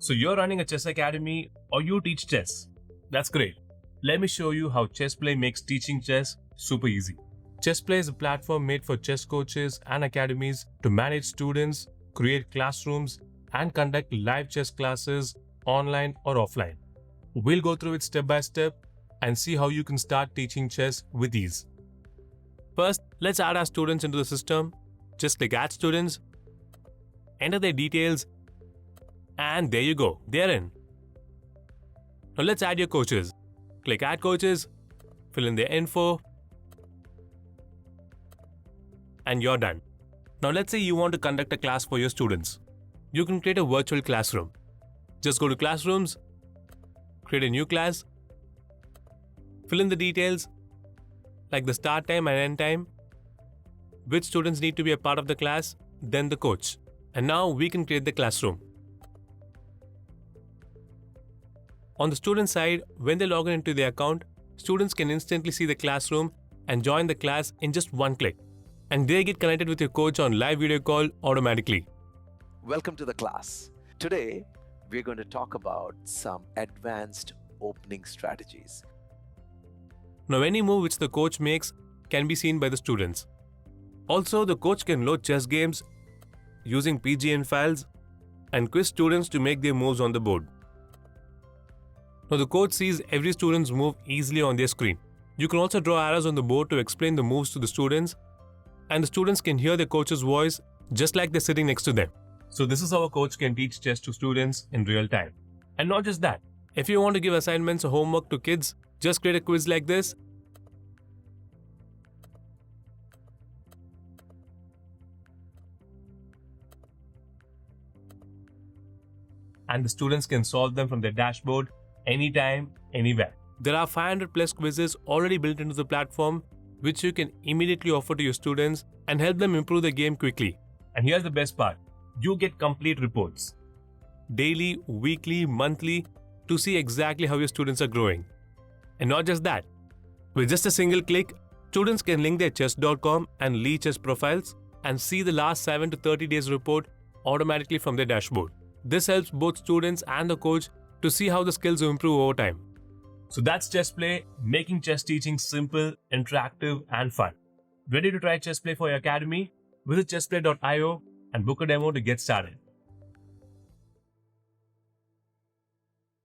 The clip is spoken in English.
So you're running a chess academy or you teach chess. That's great. Let me show you how ChessPlay makes teaching chess super easy. ChessPlay is a platform made for chess coaches and academies to manage students, create classrooms, and conduct live chess classes online or offline. We'll go through it step by step and see how you can start teaching chess with ease. First, let's add our students into the system. Just click Add Students, enter their details, and there you go, they're in. Now let's add your coaches. Click Add Coaches, fill in their info, and you're done. Now let's say you want to conduct a class for your students. You can create a virtual classroom. Just go to Classrooms, create a new class, fill in the details like the start time and end time, which students need to be a part of the class, then the coach. And now we can create the classroom. On the student side, when they log into their account, students can instantly see the classroom and join the class in just one click. And they get connected with your coach on live video call automatically. Welcome to the class. Today, we're going to talk about some advanced opening strategies. Now any move which the coach makes can be seen by the students. Also, the coach can load chess games using PGN files and quiz students to make their moves on the board. Now the coach sees every student's move easily on their screen. You can also draw arrows on the board to explain the moves to the students, and the students can hear the coach's voice just like they're sitting next to them. So this is how a coach can teach chess to students in real time. And not just that, if you want to give assignments or homework to kids, just create a quiz like this. And the students can solve them from their dashboard anytime, anywhere. There are 500 plus quizzes already built into the platform, which you can immediately offer to your students and help them improve the game quickly. And here's the best part. You get complete reports, daily, weekly, monthly, to see exactly how your students are growing. And not just that, with just a single click, students can link their chess.com and Lee chess profiles and see the last 7 to 30 days report automatically from their dashboard. This helps both students and the coach to see how the skills improve over time. So that's ChessPlay, making chess teaching simple, interactive, and fun. Ready to try ChessPlay for your academy? Visit chessplay.io and book a demo to get started.